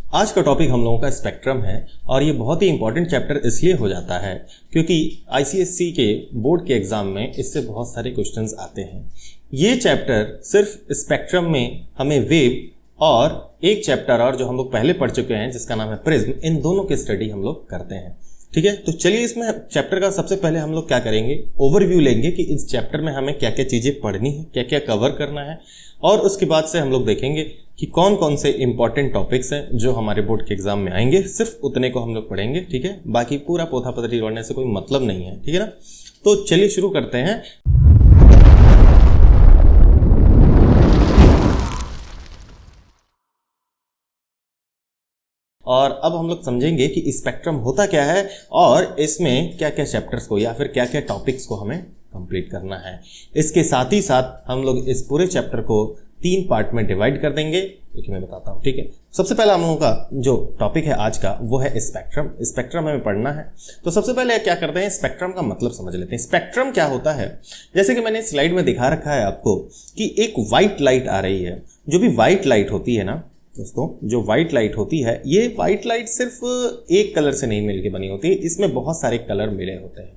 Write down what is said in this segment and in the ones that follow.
आज का टॉपिक हम लोगों का स्पेक्ट्रम है और ये बहुत ही इंपॉर्टेंट चैप्टर इसलिए हो जाता है क्योंकि आईसीएसई के बोर्ड के एग्जाम में इससे बहुत सारे क्वेश्चंस आते हैं। ये चैप्टर सिर्फ स्पेक्ट्रम में हमें वेव और एक चैप्टर और जो हम लोग पहले पढ़ चुके हैं जिसका नाम है प्रिज्म, इन दोनों की स्टडी हम लोग करते हैं। ठीक है, तो चलिए इसमें चैप्टर का सबसे पहले हम लोग क्या करेंगे, ओवरव्यू लेंगे कि इस चैप्टर में हमें क्या क्या चीज़ें पढ़नी है, क्या क्या कवर करना है, और उसके बाद से हम लोग देखेंगे कि कौन कौन से इंपॉर्टेंट टॉपिक्स हैं जो हमारे बोर्ड के एग्जाम में आएंगे। सिर्फ उतने को हम लोग पढ़ेंगे, ठीक है, बाकी पूरा पोथा पतरी पढ़ने से कोई मतलब नहीं है, ठीक है ना। तो चलिए शुरू करते हैं। और अब हम लोग समझेंगे कि स्पेक्ट्रम होता क्या है और इसमें क्या क्या चैप्टर्स को या फिर क्या क्या टॉपिक्स को हमें कंप्लीट करना है। इसके साथ ही साथ हम लोग इस पूरे चैप्टर को 3 पार्ट में डिवाइड कर देंगे, क्योंकि मैं बताता हूँ। ठीक है, सबसे पहला हम लोगों का जो टॉपिक है आज का वो है स्पेक्ट्रम। स्पेक्ट्रम हमें पढ़ना है, तो सबसे पहले क्या करते हैं, स्पेक्ट्रम का मतलब समझ लेते हैं। स्पेक्ट्रम क्या होता है, जैसे कि मैंने स्लाइड में दिखा रखा है आपको कि एक व्हाइट लाइट आ रही है। जो भी व्हाइट लाइट होती है ना दोस्तों, जो व्हाइट लाइट होती है, ये व्हाइट लाइट सिर्फ एक कलर से नहीं मिलके बनी होती है, इसमें बहुत सारे कलर मिले होते हैं।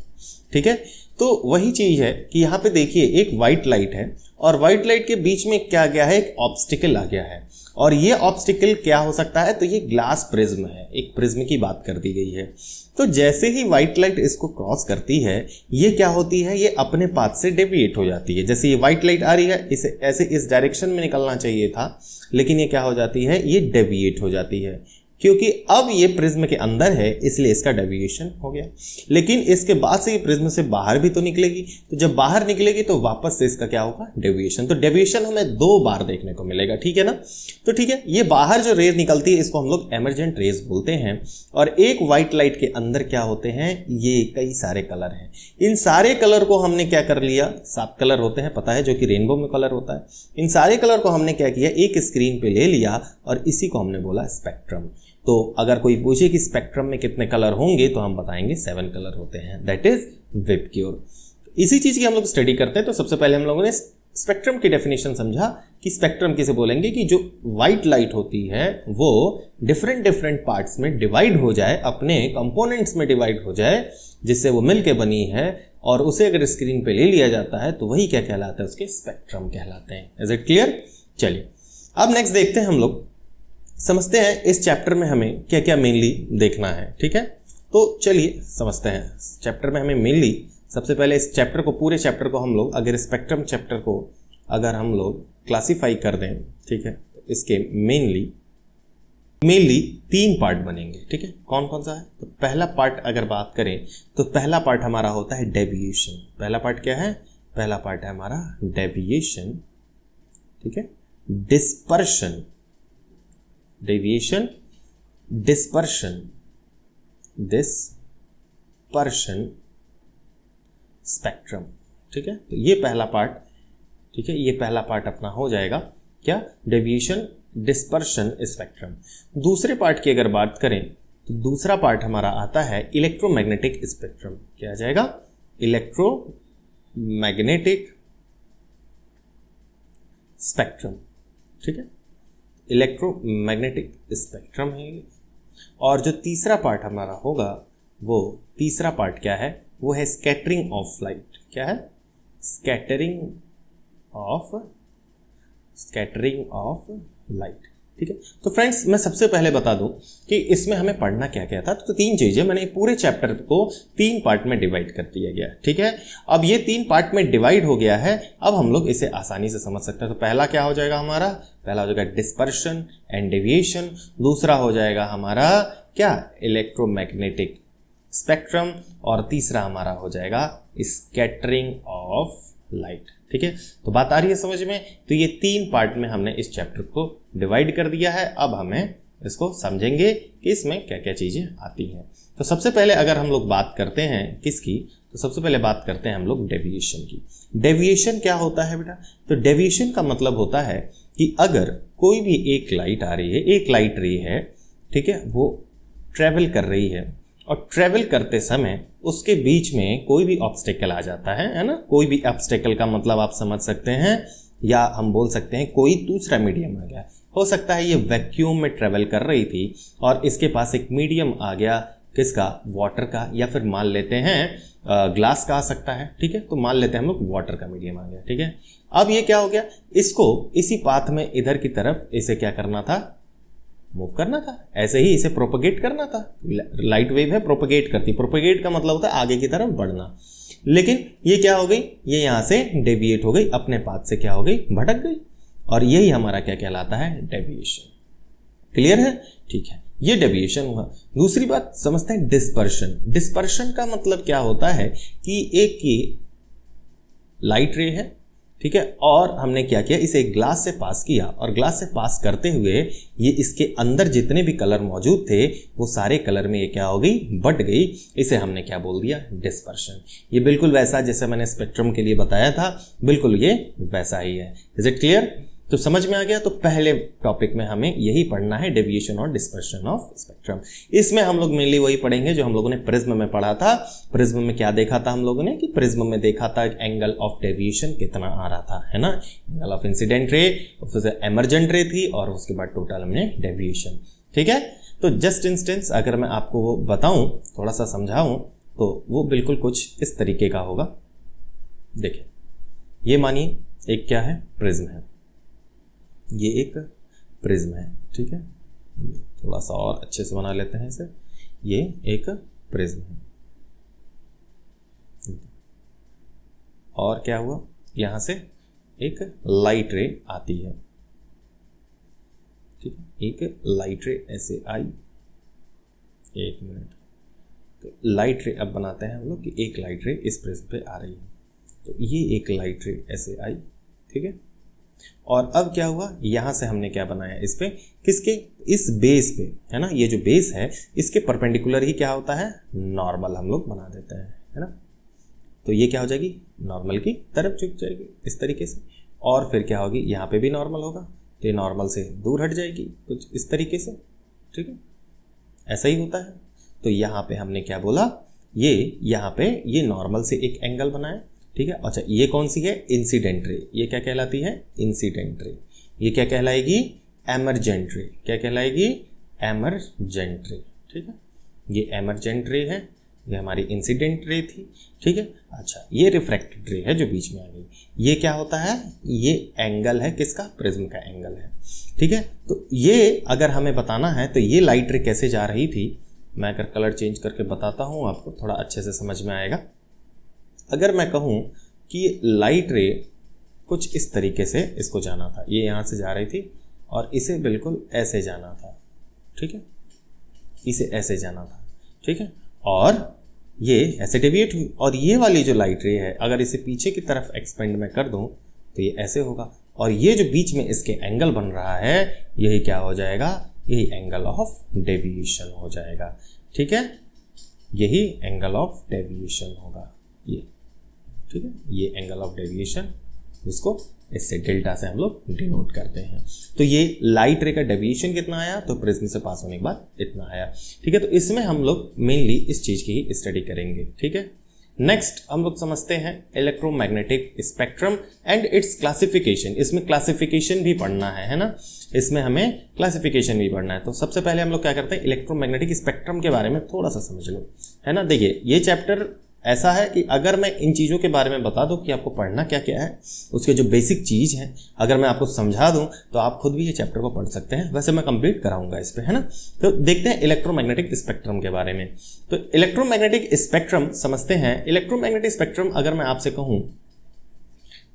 ठीक है, तो वही चीज है कि यहाँ पे देखिए एक व्हाइट लाइट है और व्हाइट लाइट के बीच में क्या गया है, एक ऑब्स्टिकल आ गया है। और ये ऑब्स्टिकल क्या हो सकता है, तो ये ग्लास प्रिज्म है, एक प्रिज्म की बात कर दी गई है। तो जैसे ही व्हाइट लाइट इसको क्रॉस करती है, ये क्या होती है, ये अपने पाथ से डेविएट हो जाती है। जैसे ये व्हाइट लाइट आ रही है, इसे ऐसे इस डायरेक्शन में निकलना चाहिए था, लेकिन ये क्या हो जाती है, ये डेविएट हो जाती है, क्योंकि अब ये प्रिज्म के अंदर है इसलिए इसका डेविएशन हो गया। लेकिन इसके बाद से ये प्रिज्म से बाहर भी तो निकलेगी, तो जब बाहर निकलेगी तो वापस से इसका क्या होगा, डेविएशन। तो डेविएशन हमें 2 बार देखने को मिलेगा, ठीक है ना। तो ठीक है, ये बाहर जो रेज निकलती है इसको हम लोग एमर्जेंट रेज बोलते हैं। और एक व्हाइट लाइट के अंदर क्या होते हैं, ये कई सारे कलर हैं। इन सारे कलर को हमने क्या कर लिया, 7 कलर होते हैं पता है, जो कि रेनबो में कलर होता है। इन सारे कलर को हमने क्या किया, एक स्क्रीन पे ले लिया और इसी को हमने बोला स्पेक्ट्रम। तो अगर कोई पूछे कि स्पेक्ट्रम में कितने कलर होंगे तो हम बताएंगे 7 कलर होते हैं, दैट इज विबग्योर। इसी चीज की हम लोग स्टडी करते हैं। तो सबसे पहले हम लोगों ने स्पेक्ट्रम की डेफिनेशन समझा कि स्पेक्ट्रम किसे बोलेंगे, कि जो व्हाइट लाइट होती है वो डिफरेंट पार्ट्स में डिवाइड हो जाए, अपने कंपोनेंट्स में डिवाइड हो जाए, जिससे वो मिलके बनी है, और उसे अगर स्क्रीन पे ले लिया जाता है तो वही क्या कहलाता है, उसके स्पेक्ट्रम कहलाते हैं। Is it clear. चलिए अब नेक्स्ट देखते हैं, हम लोग समझते हैं इस चैप्टर में हमें क्या क्या मेनली देखना है। ठीक है, तो चलिए समझते हैं। चैप्टर में हमें मेनली सबसे पहले इस चैप्टर को, पूरे चैप्टर को हम लोग अगर स्पेक्ट्रम चैप्टर को अगर हम लोग क्लासीफाई कर दें, ठीक है, तो इसके मेनली 3 पार्ट बनेंगे। ठीक है, कौन कौन सा है, तो पहला पार्ट अगर बात करें तो पहला पार्ट हमारा होता है डेविएशन। पहला पार्ट क्या है, पहला पार्ट है हमारा डेविएशन। ठीक है, डिस्पर्शन, डेविएशन, डिस्पर्शन, स्पेक्ट्रम। ठीक है, तो ये पहला पार्ट, ठीक है, ये पहला पार्ट अपना हो जाएगा क्या, डेविएशन, डिस्पर्शन, स्पेक्ट्रम। दूसरे पार्ट की अगर बात करें तो दूसरा पार्ट हमारा आता है इलेक्ट्रोमैग्नेटिक स्पेक्ट्रम। क्या आ जाएगा, इलेक्ट्रोमैग्नेटिक स्पेक्ट्रम। ठीक है, इलेक्ट्रोमैग्नेटिक स्पेक्ट्रम है। और जो तीसरा पार्ट हमारा होगा, वो तीसरा पार्ट क्या है, वो है स्कैटरिंग ऑफ लाइट। क्या है, स्कैटरिंग ऑफ लाइट। ठीक है, तो फ्रेंड्स मैं सबसे पहले बता दूं कि इसमें हमें पढ़ना क्या क्या था। तो 3 चीजें, मैंने पूरे चैप्टर को 3 पार्ट में डिवाइड कर दिया गया। ठीक है, अब ये 3 पार्ट में डिवाइड हो गया है, अब हम लोग इसे आसानी से समझ सकते हैं। तो पहला क्या हो जाएगा हमारा, पहला हो जाएगा डिस्पर्शन एंड डेविएशन। दूसरा हो जाएगा हमारा क्या, इलेक्ट्रोमैग्नेटिक स्पेक्ट्रम। और तीसरा हमारा हो जाएगा स्कैटरिंग ऑफ लाइट। ठीक है, तो बात आ रही है समझ में। तो ये 3 पार्ट में हमने इस चैप्टर को डिवाइड कर दिया है। अब हमें इसको समझेंगे कि इसमें क्या क्या चीजें आती हैं। तो सबसे पहले अगर हम लोग बात करते हैं किसकी, तो सबसे पहले बात करते हैं हम लोग डेविएशन की। डेविएशन क्या होता है बेटा, तो डेविएशन का मतलब होता है कि अगर कोई भी एक लाइट आ रही है, एक लाइट रे है, ठीक है, वो ट्रेवल कर रही है, और ट्रेवल करते समय उसके बीच में कोई भी ऑब्स्टेकल आ जाता है ना। कोई भी ऑब्स्टेकल का मतलब आप समझ सकते हैं, या हम बोल सकते हैं कोई दूसरा मीडियम आ गया, हो सकता है ये वैक्यूम में ट्रेवल कर रही थी और इसके पास एक मीडियम आ गया, किसका, वाटर का, या फिर मान लेते हैं ग्लास का आ सकता है, ठीक है। तो मान लेते हैं हम लोग वाटर का मीडियम आ गया, ठीक है। अब ये क्या हो गया, इसको इसी पाथ में इधर की तरफ इसे क्या करना था, मूव करना था, ऐसे ही इसे प्रोपगेट करना था। लाइट वेव है, प्रोपगेट करती, प्रोपगेट का मतलब होता है आगे की तरफ बढ़ना। लेकिन ये क्या हो गई, ये यहां से डेविएट हो गई, अपने पाथ से क्या हो गई, भटक गई, और यही हमारा क्या कहलाता है, डेविएशन। क्लियर है, ठीक है, ये डेविएशन हुआ। दूसरी बात समझते हैं डिस्पर्शन। डिस्पर्शन का मतलब क्या होता है कि एक की लाइट रे है, ठीक है, और हमने क्या किया, इसे एक ग्लास से पास किया, और ग्लास से पास करते हुए ये इसके अंदर जितने भी कलर मौजूद थे वो सारे कलर में ये क्या हो गई, बट गई। इसे हमने क्या बोल दिया, डिस्पर्शन। ये बिल्कुल वैसा जैसे मैंने स्पेक्ट्रम के लिए बताया था, बिल्कुल ये वैसा ही है। Is it clear? तो समझ में आ गया। तो पहले टॉपिक में हमें यही पढ़ना है, डेविएशन और डिस्पर्शन ऑफ स्पेक्ट्रम। इसमें हम लोग मेनली वही पढ़ेंगे जो हम लोगों ने प्रिज्म में पढ़ा था। प्रिज्म में क्या देखा था हम लोगों ने, कि प्रिज्म में देखा था एंगल ऑफ डेविएशन कितना आ रहा था, है ना, एंगल ऑफ इंसिडेंट रे, उससे एमरजेंट रे थी, और उसके बाद टोटल हमने डेविएशन, ठीक है। तो जस्ट इंस्टेंस अगर मैं आपको वो बताऊं, थोड़ा सा समझाऊं, तो वो बिल्कुल कुछ इस तरीके का होगा। देखिए, ये मानिए एक क्या है, प्रिज्म है, ये एक प्रिज्म है, ठीक है। थोड़ा सा और अच्छे से बना लेते हैं इसे। ये एक प्रिज्म है, और क्या हुआ, यहां से एक लाइट रे आती है, ठीक है, एक लाइट रे ऐसे आई। एक मिनट, तो लाइट रे अब बनाते हैं हम लोग कि एक लाइट रे इस प्रिज्म पे आ रही है, तो ये एक लाइट रे ऐसे आई, ठीक है। और अब क्या हुआ, यहां से हमने क्या बनाया, इस पे, किसके, इस बेस पे, है ना, ये जो बेस है इसके परपेंडिकुलर ही क्या होता है, नॉर्मल हम लोग बना देते हैं, है ना। तो ये क्या हो जाएगी, नॉर्मल की तरफ झुक जाएगी इस तरीके से, और फिर क्या होगी, यहाँ पे भी नॉर्मल होगा, तो ये नॉर्मल से दूर हट जाएगी कुछ इस तरीके से, ठीक है, ऐसा ही होता है। तो यहाँ पे हमने क्या बोला, ये यहाँ पे ये नॉर्मल से एक एंगल बनाया, ठीक है। अच्छा, ये कौन सी है, इंसिडेंट रे, ये क्या कहलाती है, इंसिडेंट रे। ये क्या कहलाएगी, एमरजेंट रे। क्या कहलाएगी, एमरजेंट रे, ठीक है। ये एमरजेंट रे है, ये हमारी इंसिडेंट रे थी, ठीक है। अच्छा, ये रिफ्रैक्टेड रे है जो बीच में आ गई। ये क्या होता है, ये एंगल है किसका, प्रिज्म का एंगल है, ठीक है। तो ये अगर हमें बताना है तो ये लाइट रे कैसे जा रही थी, मैं अगर कलर चेंज करके बताता हूँ आपको, थोड़ा अच्छे से समझ में आएगा। अगर मैं कहूँ कि लाइट रे कुछ इस तरीके से इसको जाना था, ये यहाँ से जा रही थी और इसे बिल्कुल ऐसे जाना था, ठीक है, इसे ऐसे जाना था, ठीक है, और ये ऐसे डेविएट हुई। और ये वाली जो लाइट रे है, अगर इसे पीछे की तरफ एक्सपेंड में कर दूँ तो ये ऐसे होगा, और ये जो बीच में इसके एंगल बन रहा है, यही क्या हो जाएगा, यही एंगल ऑफ डेविएशन हो जाएगा, ठीक है, यही एंगल ऑफ डेविएशन होगा ये, ठीक है, ये एंगल ऑफ डेविएशन, जिसको इससे डेल्टा से हम लोग डिनोट करते हैं। तो ये लाइट रे का डेविएशन कितना आया, तो प्रिज्म से पास होने के बाद इतना आया, ठीक है। तो इसमें हम लोग मेनली इस चीज की ही स्टडी करेंगे, ठीक है। नेक्स्ट हम लोग समझते हैं electromagnetic spectrum and it's classification. इसमें क्लासिफिकेशन भी पढ़ना है ना, इसमें हमें क्लासिफिकेशन भी पढ़ना है। तो सबसे पहले हम लोग क्या करते हैं, इलेक्ट्रोमैग्नेटिक स्पेक्ट्रम के बारे में थोड़ा सा समझ लो, है ना। देखिए, ये चैप्टर ऐसा है कि अगर मैं इन चीज़ों के बारे में बता दूं कि आपको पढ़ना क्या क्या है, उसके जो बेसिक चीज़ है अगर मैं आपको समझा दूं तो आप खुद भी ये चैप्टर को पढ़ सकते हैं। वैसे मैं कंप्लीट कराऊंगा इस पे, है ना। तो देखते हैं इलेक्ट्रोमैग्नेटिक स्पेक्ट्रम के बारे में। तो इलेक्ट्रोमैग्नेटिक स्पेक्ट्रम समझते हैं। इलेक्ट्रोमैग्नेटिक स्पेक्ट्रम अगर मैं आपसे कहूँ,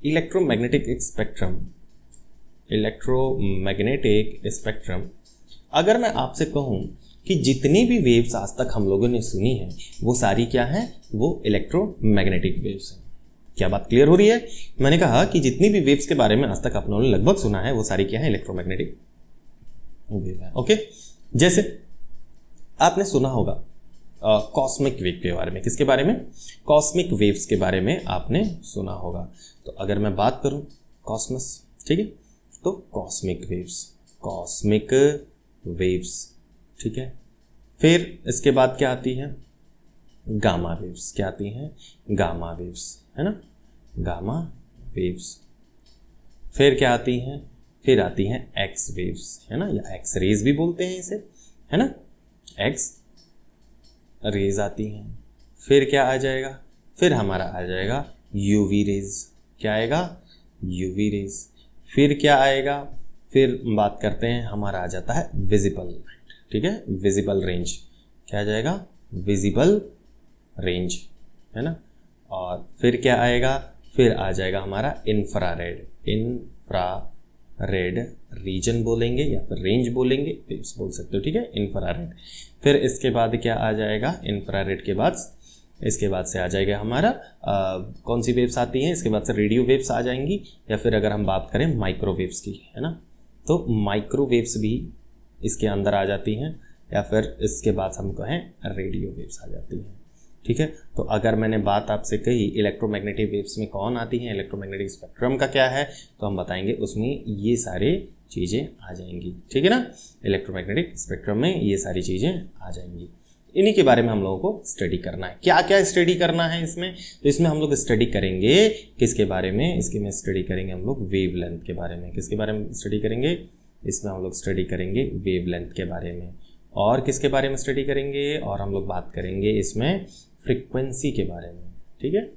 इलेक्ट्रोमैग्नेटिक स्पेक्ट्रम अगर मैं आपसे कहूँ कि जितनी भी वेव्स आज तक हम लोगों ने सुनी है वो सारी क्या है, वो इलेक्ट्रोमैग्नेटिक वेव्स हैं। क्या बात क्लियर हो रही है? मैंने कहा कि जितनी भी वेव्स के बारे में आज तक आप लोगों ने लगभग सुना है वो सारी क्या है, इलेक्ट्रोमैग्नेटिक वेव है। ओके, जैसे आपने सुना होगा कॉस्मिक वेव के बारे में। किसके बारे में? कॉस्मिक वेव्स के बारे में आपने सुना होगा। तो अगर मैं बात करूं कॉस्मस, ठीक है, तो कॉस्मिक वेव्स, ठीक है। फिर इसके बाद क्या आती है, गामा वेव्स। क्या आती हैं? गामा वेव्स, है ना, गामा वेव्स। फिर क्या आती हैं? फिर आती हैं एक्स वेव्स, है ना, या एक्स रेज भी बोलते हैं इसे, है ना, एक्स रेज आती हैं। फिर क्या आ जाएगा, फिर हमारा आ जाएगा यूवी रेज। क्या आएगा, यूवी रेज। फिर क्या आएगा, फिर बात करते हैं, हमारा आ जाता है विजिबल लाइट, ठीक है, विजिबल रेंज। क्या आ जाएगा, विजिबल रेंज, है ना। और फिर क्या आएगा, फिर आ जाएगा हमारा इंफ्रारेड। इंफ्रारेड रीजन बोलेंगे या फिर रेंज बोलेंगे, वेव्स बोल सकते हो, ठीक है, इंफ्रारेड। फिर इसके बाद क्या आ जाएगा, इंफ्रारेड के बाद इसके बाद से आ जाएगा हमारा कौन सी वेव्स आती हैं, इसके बाद से रेडियो वेव्स आ जाएंगी, या फिर अगर हम बात करें माइक्रोवेव्स की, है ना, तो माइक्रोवेव्स भी इसके अंदर आ जाती हैं, या फिर इसके बाद हम कहें रेडियो वेव्स आ जाती हैं, ठीक है। तो अगर मैंने बात आपसे कही इलेक्ट्रोमैग्नेटिक वेव्स में कौन आती हैं, इलेक्ट्रोमैग्नेटिक स्पेक्ट्रम का क्या है, तो हम बताएंगे उसमें ये सारी चीज़ें आ जाएंगी, ठीक है ना। इलेक्ट्रोमैग्नेटिक स्पेक्ट्रम में ये सारी चीज़ें आ जाएंगी। इन्हीं के बारे में हम लोगों को स्टडी करना है। क्या क्या स्टडी करना है इसमें, तो इसमें हम लोग स्टडी करेंगे किसके बारे में, इसके में स्टडी करेंगे हम लोग वेवलेंथ के बारे में। किसके बारे में स्टडी करेंगे, इसमें हम लोग स्टडी करेंगे वेवलेंथ के बारे में। और किसके बारे में स्टडी करेंगे, और हम लोग बात करेंगे इसमें फ्रीक्वेंसी के बारे में, ठीक है।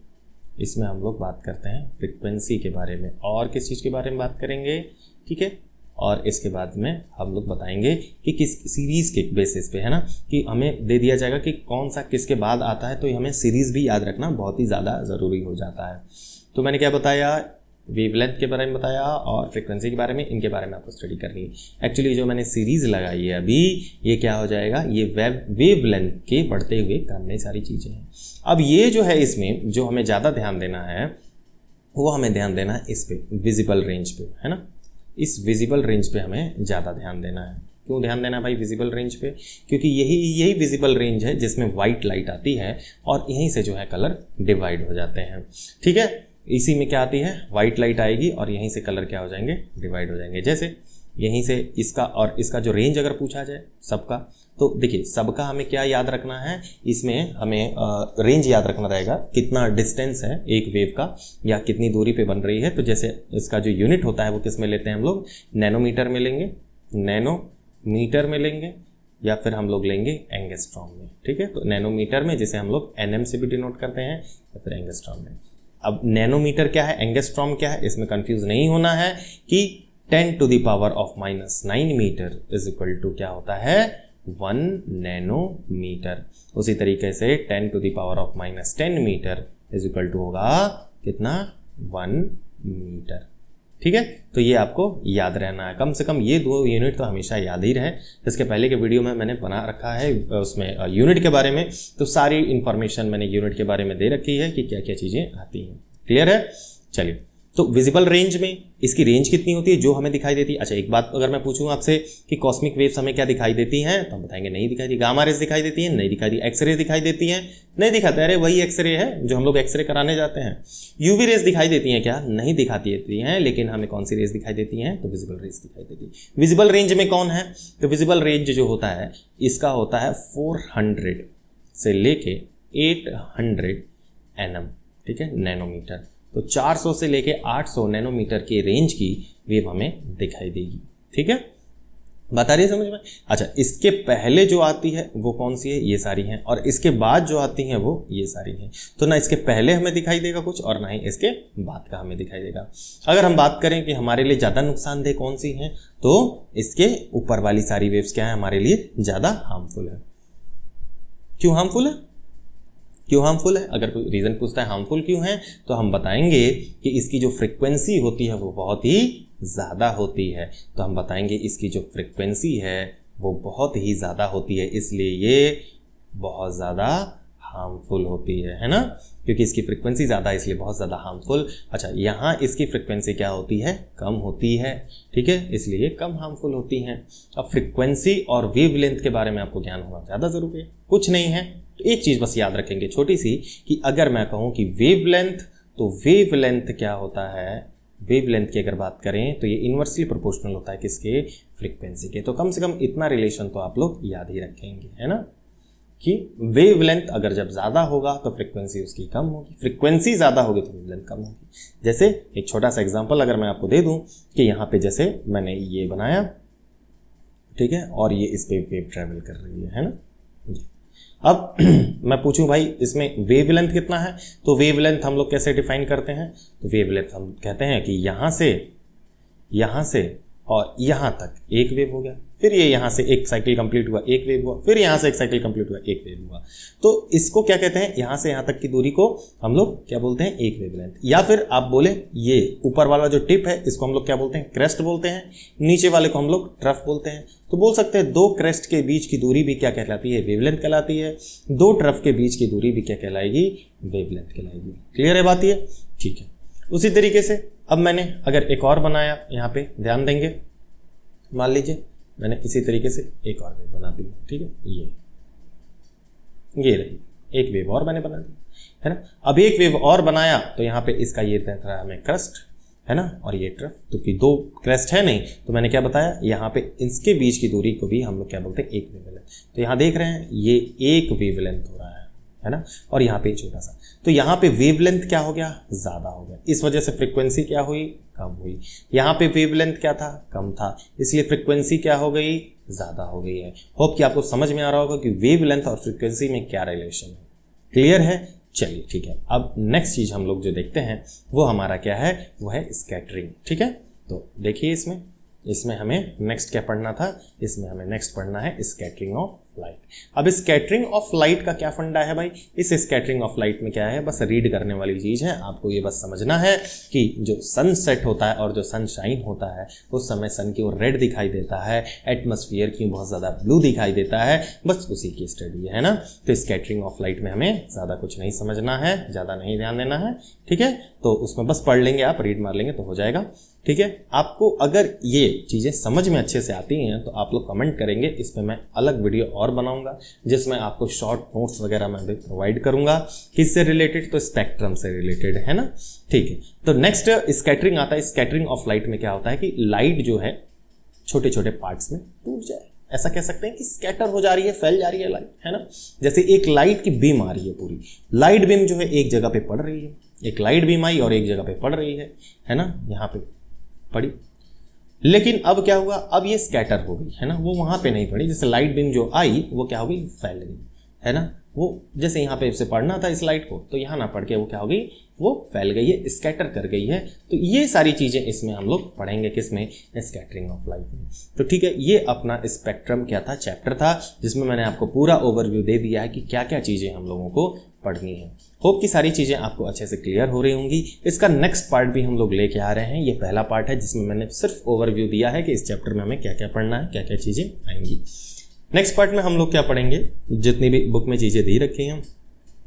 इसमें हम लोग बात करते हैं फ्रीक्वेंसी के बारे में, और किस चीज़ के बारे में बात करेंगे, ठीक है। और इसके बाद में हम लोग बताएंगे कि किस सीरीज़ के बेसिस पे, है ना, कि हमें दे दिया जाएगा कि कौन सा किसके बाद आता है, तो हमें सीरीज़ भी याद रखना बहुत ही ज़्यादा ज़रूरी हो जाता है। तो मैंने क्या बताया, वेवलेंथ के बारे में बताया और फ्रीक्वेंसी के बारे में, इनके बारे में आपको स्टडी करनी है। एक्चुअली जो मैंने सीरीज़ लगाई है अभी, ये क्या हो जाएगा, ये वेवलेंथ के बढ़ते हुए क्रम में सारी चीज़ें हैं। अब ये जो है, इसमें जो हमें ज़्यादा ध्यान देना है वो हमें ध्यान देना है इस पे, विजिबल रेंज पे, है ना। इस विजिबल रेंज पे हमें ज़्यादा ध्यान देना है। क्यों ध्यान देना है भाई विजिबल रेंज पे, क्योंकि यही विजिबल रेंज है जिसमें वाइट लाइट आती है और यहीं से जो है कलर डिवाइड हो जाते हैं, ठीक है। इसी में क्या आती है, वाइट लाइट आएगी और यहीं से कलर क्या हो जाएंगे, डिवाइड हो जाएंगे। जैसे यहीं से इसका और इसका जो रेंज अगर पूछा जाए सबका, तो देखिए सबका हमें क्या याद रखना है, इसमें हमें रेंज याद रखना रहेगा, कितना डिस्टेंस है एक वेव का या कितनी दूरी पे बन रही है। तो जैसे इसका जो यूनिट होता है वो किस में लेते हैं हम लोग, नैनोमीटर में लेंगे, नैनोमीटर में लेंगे, या फिर हम लोग लेंगे एंगस्ट्रॉम में, ठीक है। तो नैनोमीटर में, जिसे हम लोग एनएम से भी डिनोट करते हैं, या फिर एंगस्ट्रॉम में। अब नैनोमीटर क्या है, एंगस्ट्रॉम क्या है, इसमें कंफ्यूज नहीं होना है कि 10 to the power of -9 metre is equal to क्या होता है, 1 नैनोमीटर। उसी तरीके से 10 to the power of -10 metre is equal to होगा कितना, 1 मीटर, ठीक है। तो ये आपको याद रहना है, कम से कम ये 2 यूनिट तो हमेशा याद ही रहे। इसके पहले के वीडियो में मैंने बना रखा है उसमें यूनिट के बारे में, तो सारी इन्फॉर्मेशन मैंने यूनिट के बारे में दे रखी है कि क्या क्या चीज़ें आती हैं, क्लियर है। चलिए, तो विजिबल रेंज में इसकी रेंज कितनी होती है जो हमें दिखाई देती है। अच्छा, एक बात अगर मैं पूछूं आपसे कि कॉस्मिक वेव्स हमें क्या दिखाई देती हैं, तो हम बताएंगे नहीं दिखाई दी। गामा रेज दिखाई देती हैं, नहीं दिखाई दी। एक्सरे दिखाई देती हैं, नहीं दिखाते। अरे वही एक्सरे है जो हम लोग एक्सरे कराने जाते हैं। यूवी रेज दिखाई देती हैं क्या, नहीं दिखाती हैं, लेकिन हमें कौन सी रेज दिखाई देती हैं, तो विजिबल रेज दिखाई देती है। विजिबल रेंज में कौन है, तो विजिबल रेंज जो होता है इसका होता है 400 से लेके 800 nm, ठीक है, नैनोमीटर। तो 400 से लेके 800 नैनोमीटर की रेंज की वेव हमें दिखाई देगी, ठीक है, बता रही है समझ में। अच्छा, इसके पहले जो आती है वो कौन सी है, ये सारी हैं, और इसके बाद जो आती हैं वो ये सारी हैं। तो ना इसके पहले हमें दिखाई देगा कुछ और ना ही इसके बाद का हमें दिखाई देगा। अगर हम बात करें कि हमारे लिए ज़्यादा नुकसानदेह कौन सी हैं, तो इसके ऊपर वाली सारी वेव्स क्या है, हमारे लिए ज़्यादा हार्मफुल है। क्यों हार्मफुल है, क्यों हार्मफुल है, अगर कोई रीज़न पूछता है हार्मफुल क्यों है, तो हम बताएंगे कि इसकी जो फ्रिक्वेंसी होती है वो बहुत ही ज़्यादा होती है। तो हम बताएंगे इसकी जो फ्रिक्वेंसी है वो बहुत ही ज़्यादा होती है, इसलिए ये बहुत ज़्यादा हार्मफुल होती है ना, क्योंकि इसकी फ्रिक्वेंसी ज़्यादा है इसलिए बहुत ज़्यादा हार्मफुल। अच्छा, यहाँ इसकी फ्रिक्वेंसी क्या होती है, कम होती है, ठीक है, इसलिए ये कम हार्मफुल होती हैं। अब फ्रिक्वेंसी और वेवलेंथ के बारे में आपको ज्ञान होना ज़्यादा ज़रूरी है, कुछ नहीं है। तो एक चीज़ बस याद रखेंगे छोटी सी, कि अगर मैं कहूँ कि वेवलेंथ, तो वेवलेंथ क्या होता है, वेवलेंथ की अगर बात करें तो ये इन्वर्सली प्रोपोर्शनल होता है किसके, फ्रीक्वेंसी के। तो कम से कम इतना रिलेशन तो आप लोग याद ही रखेंगे, है ना। कि वेवलेंथ अगर जब ज़्यादा होगा तो फ्रीक्वेंसी उसकी कम होगी, फ्रीक्वेंसी ज़्यादा होगी तो वेवलेंथ कम होगी। जैसे एक छोटा सा एग्जांपल अगर मैं आपको दे दूं कि यहाँ पे जैसे मैंने ये बनाया, ठीक है, और ये इस पे वेव ट्रैवल कर रही है ना। अब मैं पूछूं भाई इसमें वेवलेंथ कितना है, तो वेवलेंथ हम लोग कैसे डिफाइन करते हैं, तो वेवलेंथ हम कहते हैं कि यहाँ से और यहाँ तक एक वेव हो गया, फिर ये यहाँ से एक साइकिल कंप्लीट हुआ एक वेव हुआ, फिर यहाँ से एक साइकिल कंप्लीट हुआ एक वेव हुआ। तो इसको क्या कहते हैं, यहाँ से यहाँ तक की दूरी को हम लोग क्या बोलते हैं, एक वेवलेंथ। या फिर आप बोले ये ऊपर वाला जो टिप है इसको हम लोग क्या बोलते हैं, क्रेस्ट बोलते हैं, नीचे वाले को हम लोग ट्रफ बोलते हैं। तो बोल सकते हैं दो क्रेस्ट के बीच की दूरी भी क्या कहलाती है, वेवलेंथ कहलाती है, दो ट्रफ के बीच की दूरी भी क्या कहलाएगी, वेवलेंथ कहलाएगी। क्लियर है बात ये, ठीक है। उसी तरीके से अब मैंने अगर एक और बनाया, यहाँ पे ध्यान देंगे, मान लीजिए मैंने इसी तरीके से एक और वेव बना दी, ठीक है, ये रही एक वेव और मैंने बना दी, है ना। अब एक वेव और बनाया तो यहाँ पे इसका ये दिख रहा है हमें क्रेस्ट, है ना, और ये ट्रफ, तो कि दो क्रेस्ट है नहीं, तो मैंने क्या बताया, यहाँ पे इसके बीच की दूरी को भी हम लोग क्या बोलते हैं, एक वेवलेंथ। तो यहाँ देख रहे हैं ये एक वेवलेंथ हो रहा है ना, और यहाँ पे छोटा सा, तो यहाँ पे वेवलेंथ क्या हो गया, ज़्यादा हो गया, इस वजह से फ्रीक्वेंसी क्या हुई, कम हुई। यहाँ पे वेवलेंथ क्या था, कम था, इसलिए फ्रीक्वेंसी क्या हो गई, ज़्यादा हो गई है। होप कि आपको समझ में आ रहा होगा कि वेवलेंथ और फ्रीक्वेंसी में क्या रिलेशन है। क्लियर है, चलिए ठीक है। अब नेक्स्ट चीज़ हम लोग जो देखते हैं वो हमारा क्या है, वो है स्कैटरिंग, ठीक है। तो देखिए इसमें हमें नेक्स्ट क्या पढ़ना था, इसमें हमें नेक्स्ट पढ़ना है स्कैटरिंग ऑफ लाइट। अब स्कैटरिंग ऑफ लाइट का क्या फंडा है भाई, इस स्कैटरिंग ऑफ लाइट में क्या है, बस रीड करने वाली चीज़ है। आपको ये बस समझना है कि जो सन सेट होता है और जो सनशाइन होता है उस समय सन की ओर रेड दिखाई देता है, एटमॉस्फेयर की बहुत ज़्यादा ब्लू दिखाई देता है, बस उसी की स्टडी है ना। तो स्कैटरिंग ऑफ लाइट में हमें ज़्यादा कुछ नहीं समझना है, ज़्यादा नहीं ध्यान देना है, ठीक है। तो उसमें बस पढ़ लेंगे, आप रीड मार लेंगे तो हो जाएगा, ठीक है। आपको अगर ये चीज़ें समझ में अच्छे से आती हैं तो आप लोग कमेंट करेंगे, इस पर मैं अलग वीडियो और बनाऊंगा जिसमें आपको शॉर्ट नोट्स वगैरह मैं भी प्रोवाइड करूंगा। किससे रिलेटेड, तो स्पेक्ट्रम से रिलेटेड, है ना, ठीक है। तो नेक्स्ट स्कैटरिंग आता है। स्कैटरिंग ऑफ लाइट में क्या होता है कि लाइट जो है छोटे छोटे पार्ट्स में टूट जाए, ऐसा कह सकते हैं कि स्कैटर हो जा रही है, फैल जा रही है लाइट, है ना। जैसे एक लाइट की बीम आ रही है, पूरी लाइट बीम जो है एक जगह पे पड़ रही है, एक लाइट बीम आई और एक जगह पे पड़ रही है ना, यहाँ पे पड़ी, लेकिन अब क्या हुआ, अब ये स्कैटर हो गई, है ना, वो वहां पे नहीं पड़ी। जैसे लाइट बीम जो आई वो क्या हो गई, फैल गई, है ना। वो जैसे यहाँ पे से पढ़ना था इस लाइट को, तो यहाँ ना पढ़ के वो क्या हो गई, वो फैल गई है, स्कैटर कर गई है। तो ये सारी चीज़ें इसमें हम लोग पढ़ेंगे, किसमें, स्कैटरिंग ऑफ लाइट में। तो ठीक है, ये अपना स्पेक्ट्रम क्या था, चैप्टर था, जिसमें मैंने आपको पूरा ओवरव्यू दे दिया है कि क्या क्या चीज़ें हम लोगों को पढ़नी है। होप कि सारी चीज़ें आपको अच्छे से क्लियर हो रही होंगी। इसका नेक्स्ट पार्ट भी हम लोग लेके आ रहे हैं। ये पहला पार्ट है जिसमें मैंने सिर्फ ओवरव्यू दिया है कि इस चैप्टर में हमें क्या क्या पढ़ना है, क्या क्या चीज़ें आएंगी। नेक्स्ट पार्ट में हम लोग क्या पढ़ेंगे, जितनी भी बुक में चीज़ें दी रखी हैं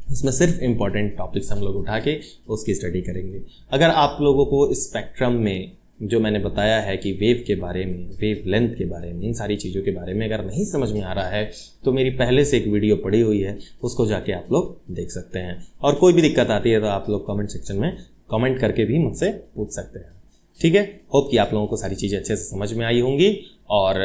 उसमें सिर्फ इंपॉर्टेंट टॉपिक्स हम लोग उठा के उसकी स्टडी करेंगे। अगर आप लोगों को स्पेक्ट्रम में जो मैंने बताया है कि वेव के बारे में, वेव लेंथ के बारे में, इन सारी चीज़ों के बारे में अगर नहीं समझ में आ रहा है तो मेरी पहले से एक वीडियो पड़ी हुई है, उसको जाके आप लोग देख सकते हैं। और कोई भी दिक्कत आती है तो आप लोग कमेंट सेक्शन में कमेंट करके भी मुझसे पूछ सकते हैं, ठीक है। होप कि आप लोगों को सारी चीज़ें अच्छे से समझ में आई होंगी, और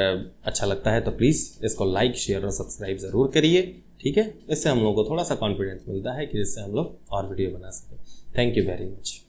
अच्छा लगता है तो प्लीज़ इसको लाइक, शेयर और सब्सक्राइब ज़रूर करिए, ठीक है। इससे हम लोगों को थोड़ा सा कॉन्फिडेंस मिलता है कि जिससे हम लोग और वीडियो बना सकें। Thank you very much.